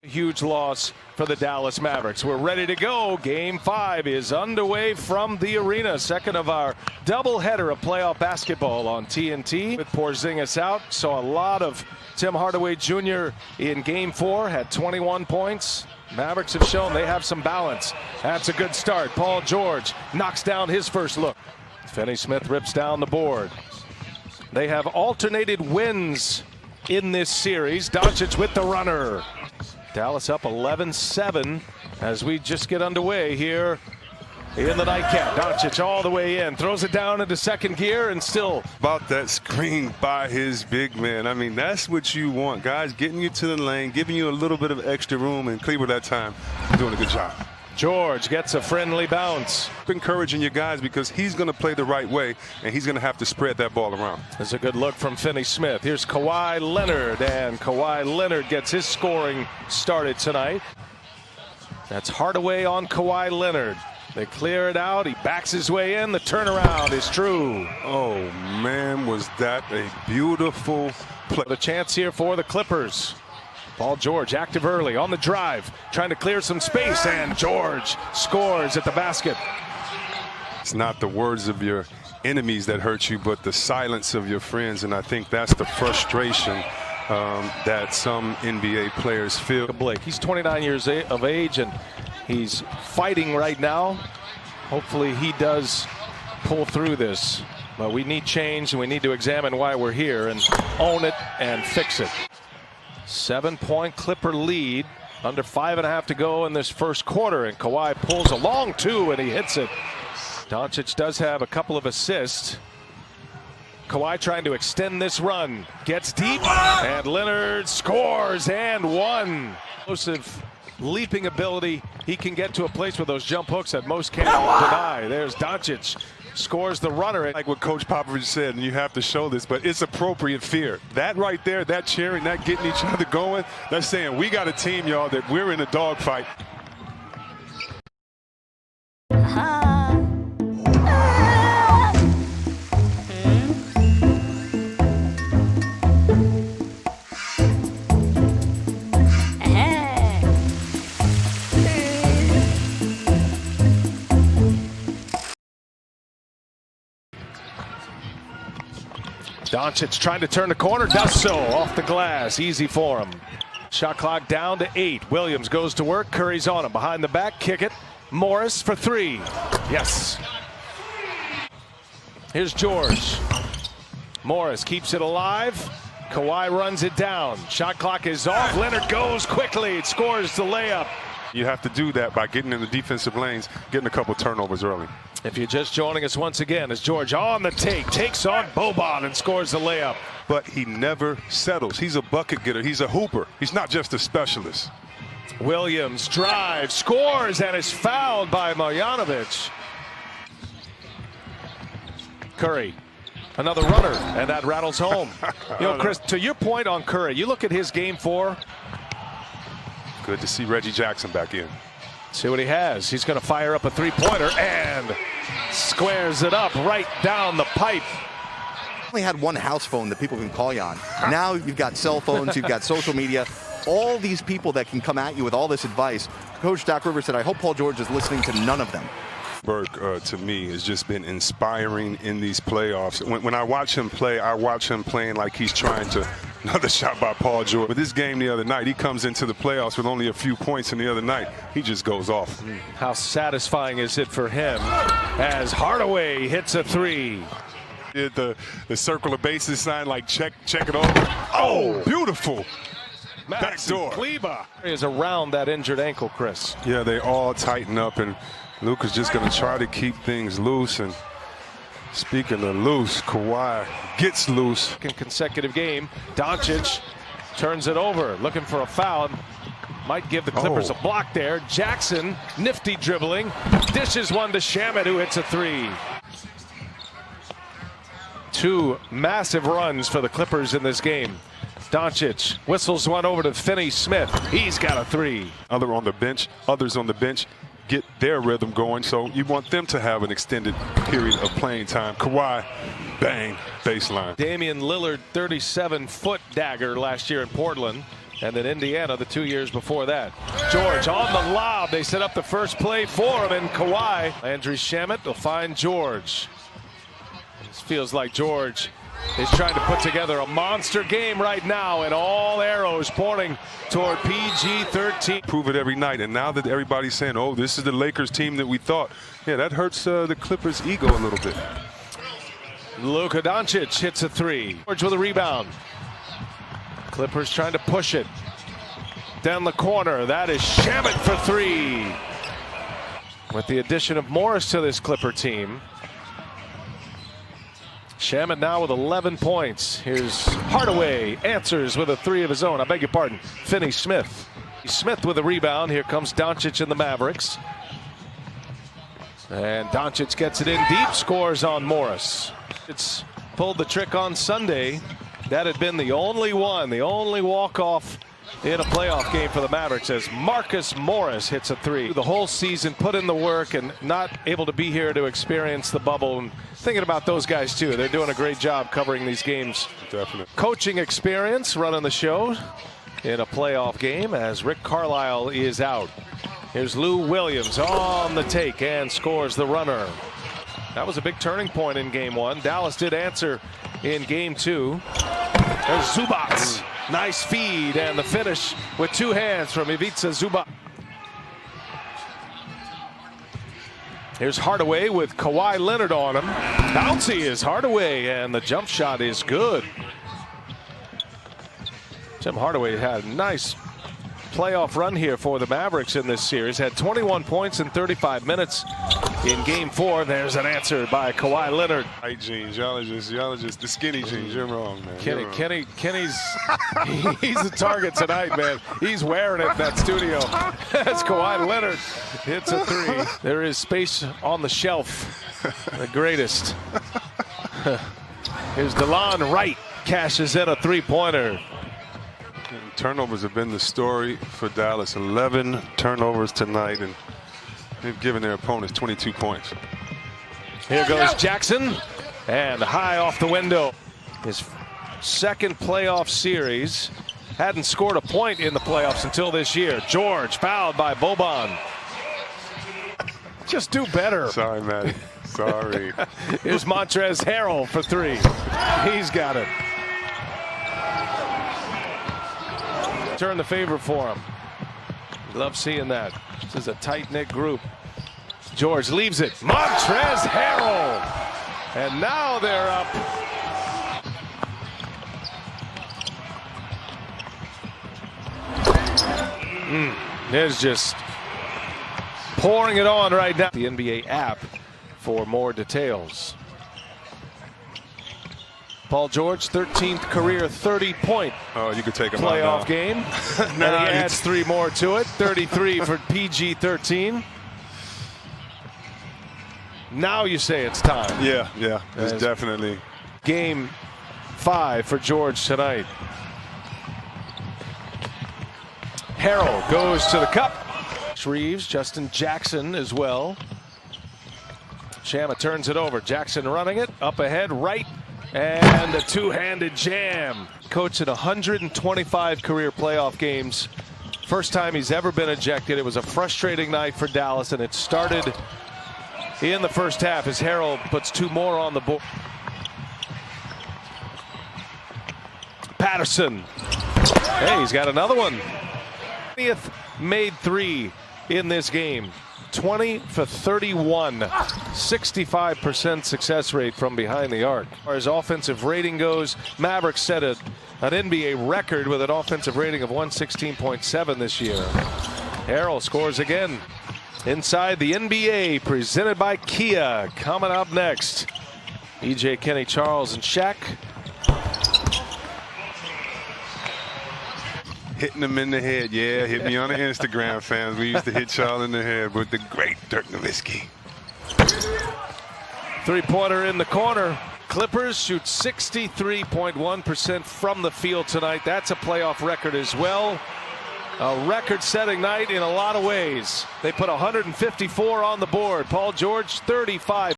Huge loss for the Dallas Mavericks. We're ready to go. Game 5 is underway from the arena. Second of our doubleheader of playoff basketball on TNT. With Porzingis out, saw a lot of Tim Hardaway Jr. in Game 4. Had 21 points. Mavericks have shown they have some balance. That's a good start. Paul George knocks down his first look. Finney-Smith rips down the board. They have alternated wins in this series. Doncic with the runner. Dallas up 11-7 as we just get underway here in the nightcap. Doncic all the way in, throws it down into second gear and still. About that screen by his big man. I mean, that's what you want, guys, getting you to the lane, giving you a little bit of extra room, and Cleveland that time doing a good job. George gets a friendly bounce. Encouraging your guys because he's going to play the right way, and he's going to have to spread that ball around. There's a good look from Finney-Smith. Here's Kawhi Leonard, and Kawhi Leonard gets his scoring started tonight. That's Hardaway on Kawhi Leonard. They clear it out. He backs his way in. The turnaround is true. Oh, man, was that a beautiful play. The chance here for the Clippers. Paul George active early on the drive, trying to clear some space, and George scores at the basket. It's not the words of your enemies that hurt you, but the silence of your friends, and I think that's the frustration that some NBA players feel. Blake, he's 29 years of age, and he's fighting right now. Hopefully he does pull through this, but we need change, and we need to examine why we're here and own it and fix it. 7-point Clipper lead, under 5.5 to go in this first quarter, and Kawhi pulls a long two and he hits it. Doncic does have a couple of assists. Kawhi trying to extend this run, gets deep, and Leonard scores and one. Explosive leaping ability. He can get to a place with those jump hooks that most can't deny. There's Doncic. Scores the runner. Like what Coach Popovich said, and you have to show this, but it's appropriate fear. That right there, that cheering, that getting each other going, that's saying we got a team, y'all, that we're in a dogfight. Doncic trying to turn the corner, does so off the glass. Easy for him. Shot clock down to 8. Williams goes to work. Curry's on him. Behind the back, kick it. Morris for 3. Yes. Here's George. Morris keeps it alive. Kawhi runs it down. Shot clock is off. Leonard goes quickly. It scores the layup. You have to do that by getting in the defensive lanes, getting a couple turnovers early. If you're just joining us once again, as George on the take, takes on Boban and scores the layup. But he never settles. He's a bucket getter. He's a hooper. He's not just a specialist. Williams drives, scores, and is fouled by Marjanovic. Curry, another runner, and that rattles home. You know, Chris, to your point on Curry, you look at his Game 4. Good to see Reggie Jackson back in. See what he has. He's going to fire up a three-pointer and squares it up right down the pipe. Only had one house phone that people can call you on. Now you've got cell phones, you've got social media, all these people that can come at you with all this advice. Coach Doc Rivers said, I hope Paul George is listening to none of them. Burke, to me, has just been inspiring in these playoffs. When I watch him play, I watch him playing like he's trying to. Another shot by Paul George. But this game the other night, he comes into the playoffs with only a few points, and the other night, he just goes off. How satisfying is it for him as Hardaway hits a 3? Did the circle of bases sign, like check it over. Oh, beautiful. Backdoor. Kleber is around that injured ankle, Chris. Yeah, they all tighten up, and Luka's just going to try to keep things loose. And speaking of loose, Kawhi gets loose. Consecutive game. Doncic turns it over, looking for a foul. Might give the Clippers a block there. Jackson, nifty dribbling, dishes one to Shamet, who hits a 3. 2 massive runs for the Clippers in this game. Doncic whistles one over to Finney-Smith. He's got a 3. Others on the bench get their rhythm going, so you want them to have an extended period of playing time. Kawhi, bang, baseline. Damian Lillard, 37-foot dagger last year in Portland. And then Indiana the 2 years before that. George on the lob. They set up the first play for him, and Kawhi. Landry Shamet will find George. This feels like George is trying to put together a monster game right now, and all arrows pointing toward PG-13. Prove it every night, and now that everybody's saying, oh, this is the Lakers team that we thought, yeah, that hurts the Clippers' ego a little bit. Luka Doncic hits a three. George with a rebound. Clippers trying to push it down the corner. That is Shamet for three. With the addition of Morris to this Clipper team, Shamet now with 11 points. Here's Hardaway, answers with a three of his own. I beg your pardon, Finney Smith. Smith with a rebound. Here comes Doncic and the Mavericks. And Doncic gets it in deep, scores on Morris. It's pulled the trick on Sunday. That had been the only walk-off in a playoff game for the Mavericks, as Marcus Morris hits a three. The whole season put in the work and not able to be here to experience the bubble. And thinking about those guys too. They're doing a great job covering these games. Definitely. Coaching experience running the show in a playoff game as Rick Carlisle is out. Here's Lou Williams on the take and scores the runner. That was a big turning point in game one. Dallas did answer in game two. There's Zubac. Nice feed and the finish with two hands from Ivica Zubac. Here's Hardaway with Kawhi Leonard on him. Bouncy is Hardaway, and the jump shot is good. Tim Hardaway had a nice playoff run here for the Mavericks in this series. Had 21 points in 35 minutes in game four. There's an answer by Kawhi Leonard. Tight jeans, y'all are just the skinny jeans. You're wrong, man. Kenny's he's the target tonight, man. He's wearing it in that studio. As Kawhi Leonard hits a three. There is space on the shelf. The greatest. Here's DeLon Wright, cashes in a three-pointer. Turnovers have been the story for Dallas. 11 turnovers tonight, and they've given their opponents 22 points. Here goes Jackson, and high off the window. His second playoff series. Hadn't scored a point in the playoffs until this year. George fouled by Boban. Just do better. Sorry, Matty. Sorry. Here's Montrezl Harrell for three. He's got it. Turn the favor for him. Love seeing that. This is a tight-knit group. George leaves it. Montrezl Harrell. And now they're up. There's just pouring it on right now. The NBA app for more details. Paul George, 13th career 30-point you could take him playoff out game. And he adds three more to it. 33 for PG-13. Now you say it's time. Yeah. It's definitely. Game 5 for George tonight. Harrell goes to the cup. Reeves, Justin Jackson as well. Shamet turns it over. Jackson running it. Up ahead, right. And a two-handed jam. Coached in 125 career playoff games. First time he's ever been ejected. It was a frustrating night for Dallas, and it started in the first half as Harrell puts two more on the board. Patterson. Hey, he's got another one. 20th made three in this game. 20 for 31, 65% success rate from behind the arc. As far as offensive rating goes, Mavericks set an NBA record with an offensive rating of 116.7 this year. Harrell scores again. Inside the NBA, presented by Kia. Coming up next, EJ, Kenny, Charles, and Shaq. Hitting them in the head. Yeah, hit me on the Instagram, fans. We used to hit y'all in the head with the great Dirk Nowitzki. Three-pointer in the corner. Clippers shoot 63.1% from the field tonight. That's a playoff record as well. A record-setting night in a lot of ways. They put 154 on the board. Paul George, 35